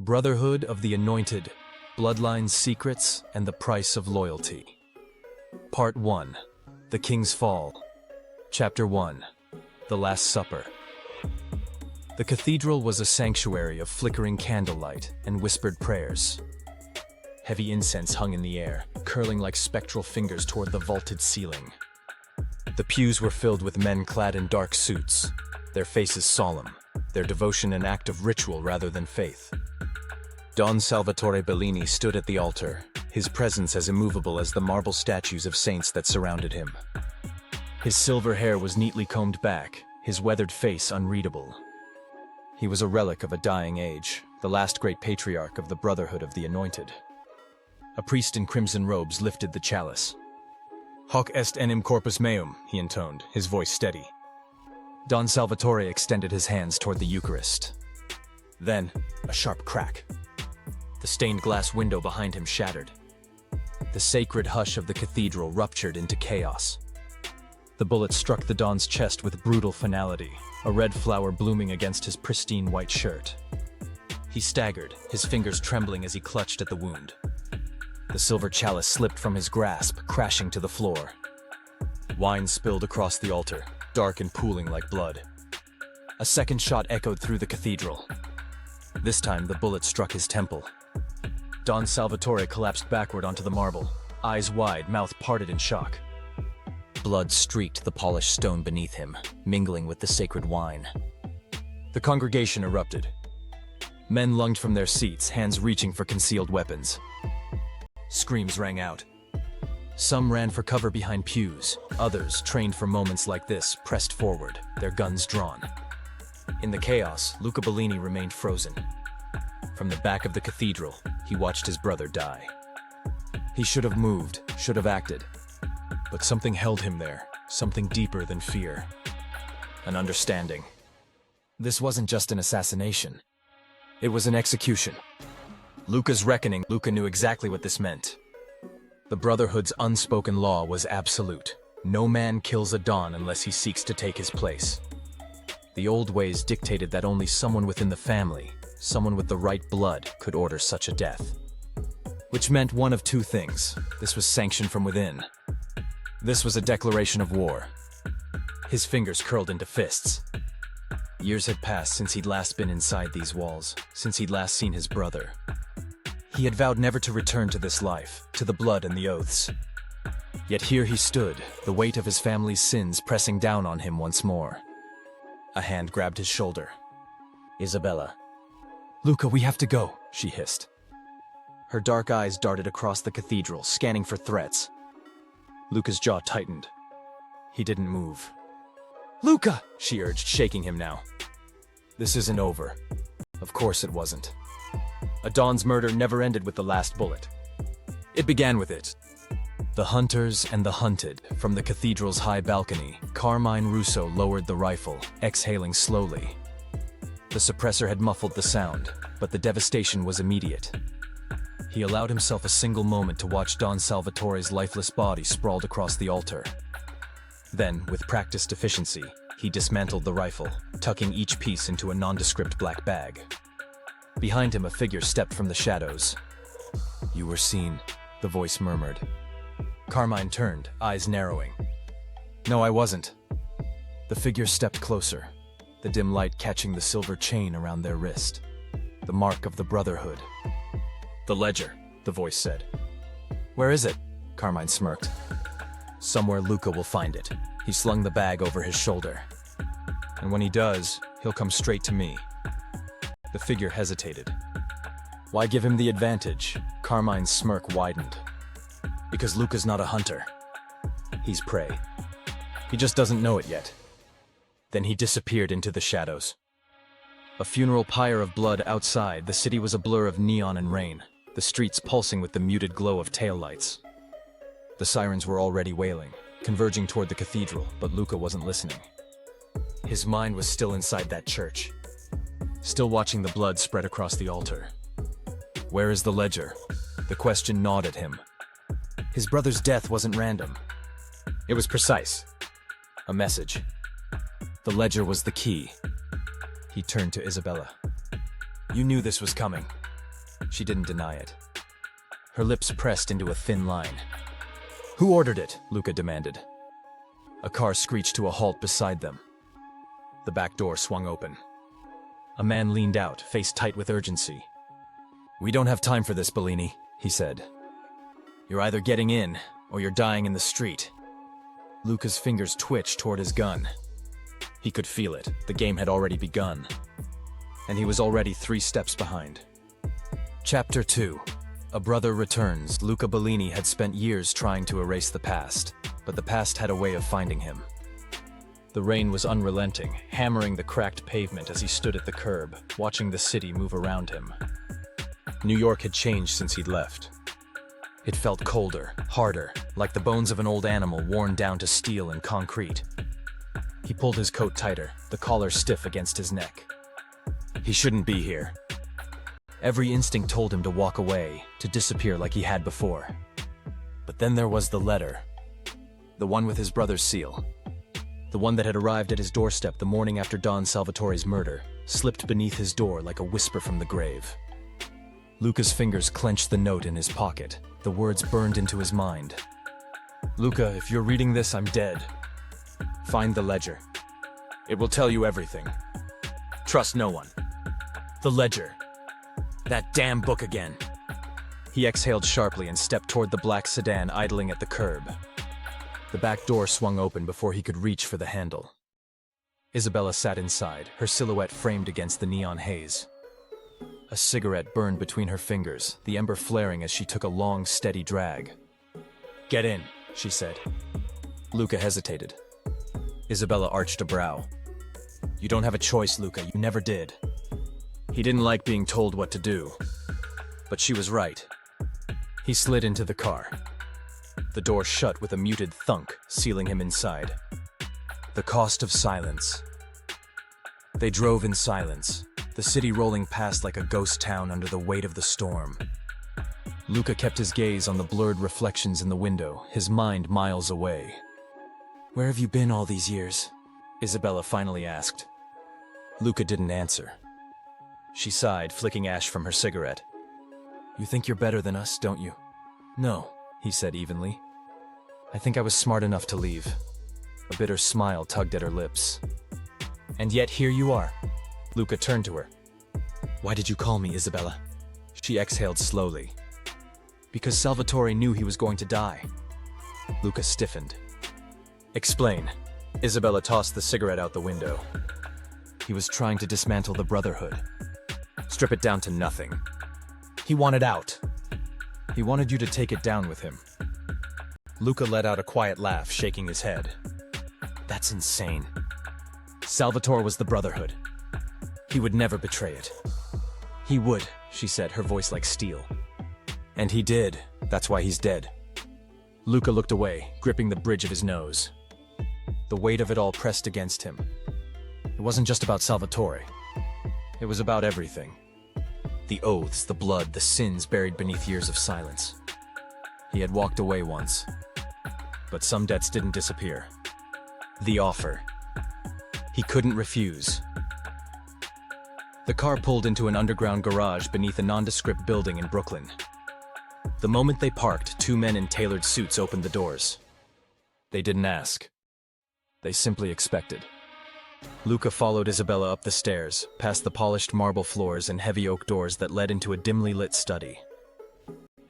Brotherhood of the Anointed, Bloodline's Secrets and the Price of Loyalty. Part 1. The King's Fall. Chapter 1. The Last Supper. The cathedral was a sanctuary of flickering candlelight and whispered prayers. Heavy incense hung in the air, curling like spectral fingers toward the vaulted ceiling. The pews were filled with men clad in dark suits, their faces solemn, their devotion an act of ritual rather than faith. Don Salvatore Bellini stood at the altar, his presence as immovable as the marble statues of saints that surrounded him. His silver hair was neatly combed back, his weathered face unreadable. He was a relic of a dying age, the last great patriarch of the Brotherhood of the Anointed. A priest in crimson robes lifted the chalice. "Hoc est enim corpus meum," he intoned, his voice steady. Don Salvatore extended his hands toward the Eucharist. Then, a sharp crack. The stained glass window behind him shattered. The sacred hush of the cathedral ruptured into chaos. The bullet struck the Don's chest with brutal finality, a red flower blooming against his pristine white shirt. He staggered, his fingers trembling as he clutched at the wound. The silver chalice slipped from his grasp, crashing to the floor. Wine spilled across the altar, dark and pooling like blood. A second shot echoed through the cathedral. This time the bullet struck his temple. Don Salvatore collapsed backward onto the marble, eyes wide, mouth parted in shock. Blood streaked the polished stone beneath him, mingling with the sacred wine. The congregation erupted. Men lunged from their seats, hands reaching for concealed weapons. Screams rang out. Some ran for cover behind pews, others, trained for moments like this, pressed forward, their guns drawn. In the chaos, Luca Bellini remained frozen. From the back of the cathedral, he watched his brother die. He should have moved, should have acted. But something held him there, something deeper than fear. An understanding. This wasn't just an assassination. It was an execution. Luca's reckoning. Luca knew exactly what this meant. The Brotherhood's unspoken law was absolute. No man kills a Don unless he seeks to take his place. The old ways dictated that only someone within the family, someone with the right blood, could order such a death. Which meant one of two things. This was sanctioned from within. This was a declaration of war. His fingers curled into fists. Years had passed since he'd last been inside these walls, since he'd last seen his brother. He had vowed never to return to this life, to the blood and the oaths. Yet here he stood, the weight of his family's sins pressing down on him once more. A hand grabbed his shoulder. "Isabella." "Luca, we have to go," she hissed. Her dark eyes darted across the cathedral, scanning for threats. Luca's jaw tightened. He didn't move. "Luca!" she urged, shaking him now. This isn't over. Of course it wasn't. A Don's murder never ended with the last bullet. It began with it. The hunters and the hunted. From the cathedral's high balcony, Carmine Russo lowered the rifle, exhaling slowly. The suppressor had muffled the sound, but the devastation was immediate. He allowed himself a single moment to watch Don Salvatore's lifeless body sprawled across the altar. Then, with practiced efficiency, he dismantled the rifle, tucking each piece into a nondescript black bag. Behind him, a figure stepped from the shadows. "You were seen," the voice murmured. Carmine turned, eyes narrowing. "No, I wasn't." The figure stepped closer, the dim light catching the silver chain around their wrist. The mark of the Brotherhood. "The ledger," the voice said. "Where is it?" Carmine smirked. "Somewhere Luca will find it." He slung the bag over his shoulder. "And when he does, he'll come straight to me." The figure hesitated. "Why give him the advantage?" Carmine's smirk widened. "Because Luca's not a hunter. He's prey. He just doesn't know it yet." Then he disappeared into the shadows. A funeral pyre of blood outside, the city was a blur of neon and rain, the streets pulsing with the muted glow of taillights. The sirens were already wailing, converging toward the cathedral, but Luca wasn't listening. His mind was still inside that church, still watching the blood spread across the altar. "Where is the ledger?" The question gnawed at him. His brother's death wasn't random. It was precise. A message. The ledger was the key. He turned to Isabella. "You knew this was coming." She didn't deny it. Her lips pressed into a thin line. "Who ordered it?" Luca demanded. A car screeched to a halt beside them. The back door swung open. A man leaned out, face tight with urgency. "We don't have time for this, Bellini," he said. "You're either getting in, or you're dying in the street." Luca's fingers twitched toward his gun. He could feel it. The game had already begun. And he was already 3 steps behind. Chapter 2. A Brother Returns. Luca Bellini had spent years trying to erase the past, but the past had a way of finding him. The rain was unrelenting, hammering the cracked pavement as he stood at the curb, watching the city move around him. New York had changed since he'd left. It felt colder, harder, like the bones of an old animal worn down to steel and concrete. He pulled his coat tighter, the collar stiff against his neck. He shouldn't be here. Every instinct told him to walk away, to disappear like he had before. But then there was the letter. The one with his brother's seal. The one that had arrived at his doorstep the morning after Don Salvatore's murder, slipped beneath his door like a whisper from the grave. Luca's fingers clenched the note in his pocket. The words burned into his mind. "Luca, if you're reading this, I'm dead. Find the ledger. It will tell you everything. Trust no one." The ledger. That damn book again. He exhaled sharply and stepped toward the black sedan idling at the curb. The back door swung open before he could reach for the handle. Isabella sat inside, her silhouette framed against the neon haze. A cigarette burned between her fingers, the ember flaring as she took a long, steady drag. "Get in," she said. Luca hesitated. Isabella arched a brow. "You don't have a choice, Luca. You never did." He didn't like being told what to do. But she was right. He slid into the car. The door shut with a muted thunk, sealing him inside. The cost of silence. They drove in silence, the city rolling past like a ghost town under the weight of the storm. Luca kept his gaze on the blurred reflections in the window, his mind miles away. "Where have you been all these years?" Isabella finally asked. Luca didn't answer. She sighed, flicking ash from her cigarette. "You think you're better than us, don't you?" "No," he said evenly. "I think I was smart enough to leave." A bitter smile tugged at her lips. "And yet here you are." Luca turned to her. "Why did you call me, Isabella?" She exhaled slowly. "Because Salvatore knew he was going to die." Luca stiffened. "Explain." Isabella tossed the cigarette out the window. "He was trying to dismantle the Brotherhood. Strip it down to nothing. He wanted out. He wanted you to take it down with him." Luca let out a quiet laugh, shaking his head. "That's insane. Salvatore was the Brotherhood. He would never betray it." "He would," she said, her voice like steel. "And he did. That's why he's dead." Luca looked away, gripping the bridge of his nose. The weight of it all pressed against him. It wasn't just about Salvatore. It was about everything. The oaths, the blood, the sins buried beneath years of silence. He had walked away once. But some debts didn't disappear. The offer. He couldn't refuse. The car pulled into an underground garage beneath a nondescript building in Brooklyn. The moment they parked, 2 men in tailored suits opened the doors. They didn't ask. They simply expected. Luca followed Isabella up the stairs, past the polished marble floors and heavy oak doors that led into a dimly lit study.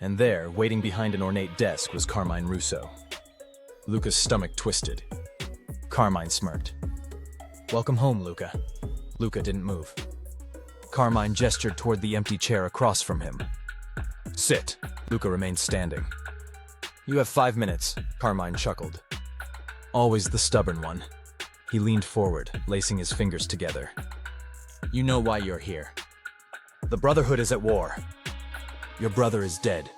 And there, waiting behind an ornate desk, was Carmine Russo. Luca's stomach twisted. Carmine smirked. "Welcome home, Luca." Luca didn't move. Carmine gestured toward the empty chair across from him. "Sit." Luca remained standing. "You have 5 minutes," Carmine chuckled. Always the stubborn one. He leaned forward, lacing his fingers together. "You know why you're here. The Brotherhood is at war. Your brother is dead.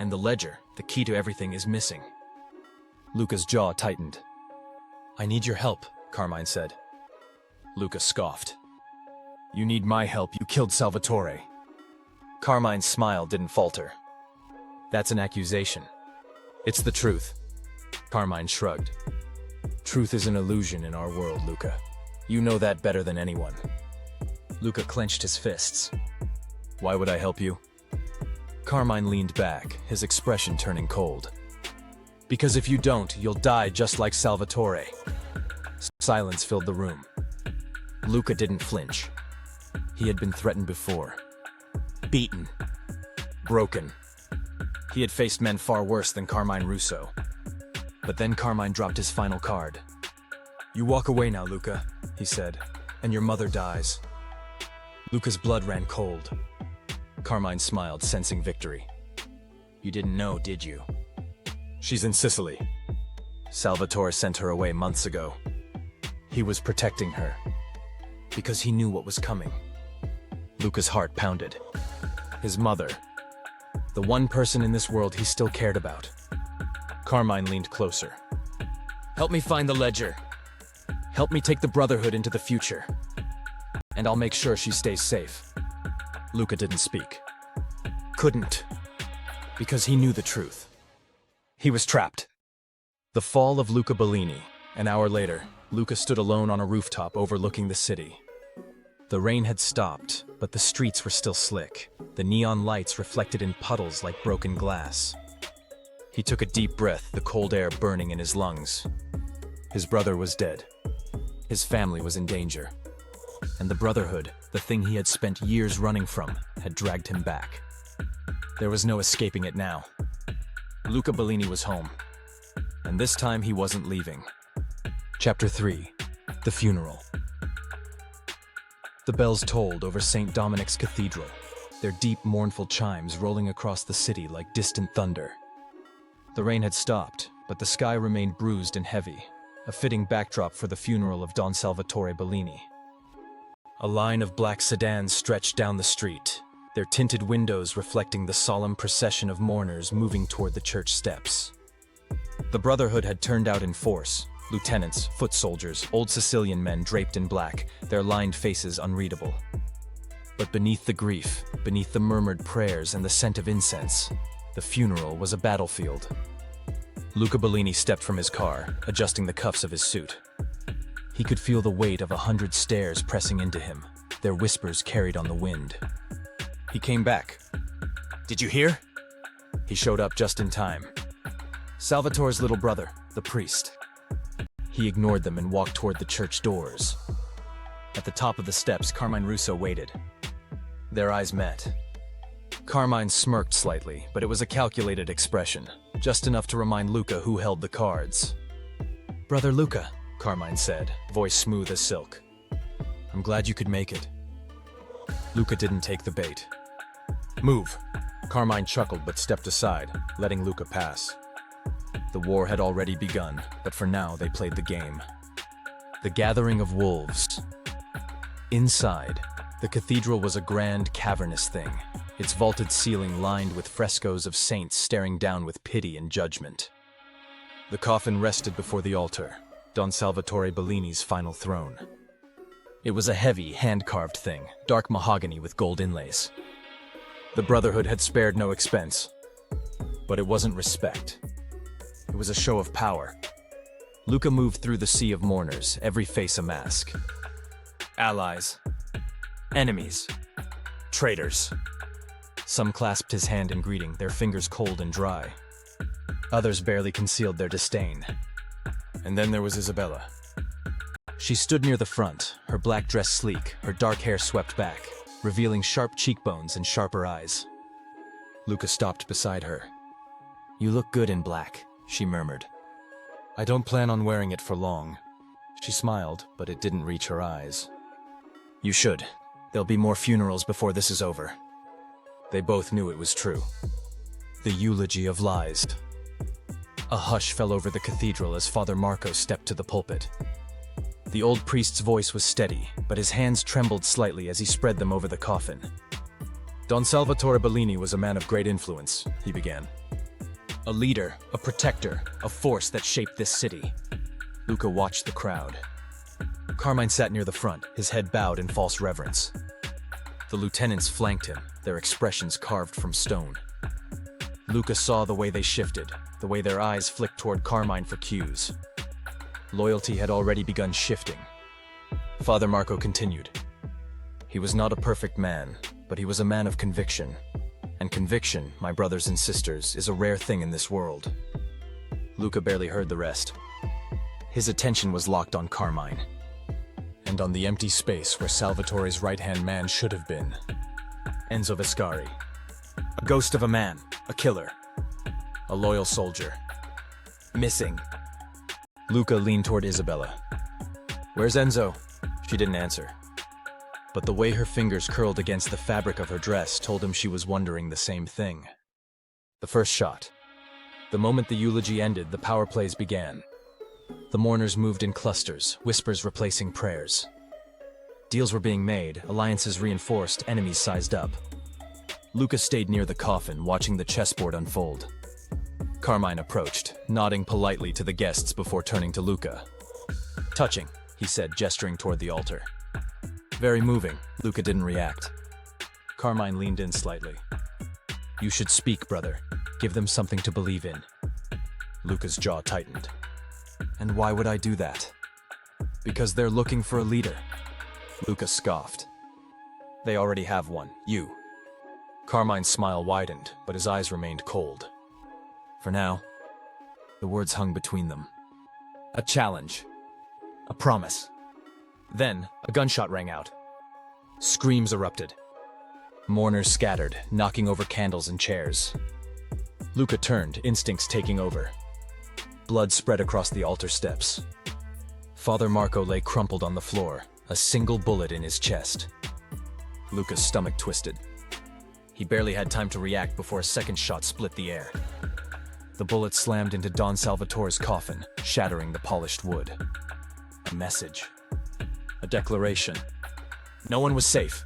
And the ledger, the key to everything, is missing." Luca's jaw tightened. "I need your help," Carmine said. Luca scoffed. "You need my help. You killed Salvatore." Carmine's smile didn't falter. "That's an accusation." "It's the truth." Carmine shrugged. "Truth is an illusion in our world, Luca. You know that better than anyone." Luca clenched his fists. Why would I help you? Carmine leaned back, his expression turning cold. Because if you don't, you'll die just like Salvatore. Silence filled the room. Luca didn't flinch. He had been threatened before. Beaten. Broken. He had faced men far worse than Carmine Russo. But then Carmine dropped his final card. You walk away now, Luca, he said, and your mother dies. Luca's blood ran cold. Carmine smiled, sensing victory. You didn't know, did you? She's in Sicily. Salvatore sent her away months ago. He was protecting her. Because he knew what was coming. Luca's heart pounded. His mother. The one person in this world he still cared about. Carmine leaned closer. Help me find the ledger. Help me take the Brotherhood into the future. And I'll make sure she stays safe. Luca didn't speak. Couldn't. Because he knew the truth. He was trapped. The fall of Luca Bellini. An hour later, Luca stood alone on a rooftop overlooking the city. The rain had stopped, but the streets were still slick. The neon lights reflected in puddles like broken glass. He took a deep breath, the cold air burning in his lungs. His brother was dead. His family was in danger. And the Brotherhood, the thing he had spent years running from, had dragged him back. There was no escaping it now. Luca Bellini was home. And this time he wasn't leaving. Chapter 3. The Funeral. The bells tolled over St. Dominic's Cathedral, their deep, mournful chimes rolling across the city like distant thunder. The rain had stopped, but the sky remained bruised and heavy, a fitting backdrop for the funeral of Don Salvatore Bellini. A line of black sedans stretched down the street, their tinted windows reflecting the solemn procession of mourners moving toward the church steps. The Brotherhood had turned out in force, lieutenants, foot soldiers, old Sicilian men draped in black, their lined faces unreadable. But beneath the grief, beneath the murmured prayers and the scent of incense, the funeral was a battlefield. Luca Bellini stepped from his car, adjusting the cuffs of his suit. He could feel the weight of 100 stares pressing into him, their whispers carried on the wind. He came back. Did you hear? He showed up just in time. Salvatore's little brother, the priest. He ignored them and walked toward the church doors. At the top of the steps, Carmine Russo waited. Their eyes met. Carmine smirked slightly, but it was a calculated expression, just enough to remind Luca who held the cards. Brother Luca, Carmine said, voice smooth as silk. I'm glad you could make it. Luca didn't take the bait. Move. Carmine chuckled but stepped aside, letting Luca pass. The war had already begun, but for now they played the game. The Gathering of Wolves. Inside, the cathedral was a grand, cavernous thing, its vaulted ceiling lined with frescoes of saints staring down with pity and judgment. The coffin rested before the altar, Don Salvatore Bellini's final throne. It was a heavy, hand-carved thing, dark mahogany with gold inlays. The Brotherhood had spared no expense. But it wasn't respect. It was a show of power. Luca moved through the sea of mourners, every face a mask. Allies. Enemies. Traitors. Some clasped his hand in greeting, their fingers cold and dry. Others barely concealed their disdain. And then there was Isabella. She stood near the front, her black dress sleek, her dark hair swept back, revealing sharp cheekbones and sharper eyes. Luca stopped beside her. You look good in black, she murmured. I don't plan on wearing it for long. She smiled, but it didn't reach her eyes. You should. There'll be more funerals before this is over. They both knew it was true. The eulogy of lies. A hush fell over the cathedral as Father Marco stepped to the pulpit. The old priest's voice was steady, but his hands trembled slightly as he spread them over the coffin. Don Salvatore Bellini was a man of great influence, he began. A leader, a protector, a force that shaped this city. Luca watched the crowd. Carmine sat near the front, his head bowed in false reverence. The lieutenants flanked him, their expressions carved from stone. Luca saw the way they shifted, the way their eyes flicked toward Carmine for cues. Loyalty had already begun shifting. Father Marco continued. He was not a perfect man, but he was a man of conviction. And conviction, my brothers and sisters, is a rare thing in this world. Luca barely heard the rest. His attention was locked on Carmine, and on the empty space where Salvatore's right-hand man should have been. Enzo Viscari. A ghost of a man, a killer, a loyal soldier. Missing. Luca leaned toward Isabella. "Where's Enzo?" She didn't answer. But the way her fingers curled against the fabric of her dress told him she was wondering the same thing. The first shot. The moment the eulogy ended, the power plays began. The mourners moved in clusters, whispers replacing prayers. Deals were being made, alliances reinforced, enemies sized up. Luca stayed near the coffin, watching the chessboard unfold. Carmine approached, nodding politely to the guests before turning to Luca. "Touching," he said, gesturing toward the altar. "Very moving." Luca didn't react. Carmine leaned in slightly. "You should speak, brother. Give them something to believe in." Luca's jaw tightened. "And why would I do that?" "Because they're looking for a leader." Luca scoffed. "They already have one, you." Carmine's smile widened, but his eyes remained cold. For now, the words hung between them. A challenge. A promise. Then, a gunshot rang out. Screams erupted. Mourners scattered, knocking over candles and chairs. Luca turned, instincts taking over. Blood spread across the altar steps. Father Marco lay crumpled on the floor, a single bullet in his chest. Luca's stomach twisted. He barely had time to react before a second shot split the air. The bullet slammed into Don Salvatore's coffin, shattering the polished wood. A message. A declaration. No one was safe.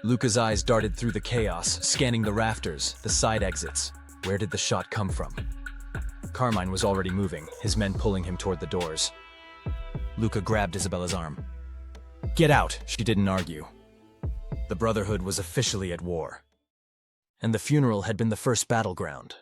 Luca's eyes darted through the chaos, scanning the rafters, the side exits. Where did the shot come from? Carmine was already moving, his men pulling him toward the doors. Luca grabbed Isabella's arm. "Get out!" She didn't argue. The Brotherhood was officially at war. And the funeral had been the first battleground.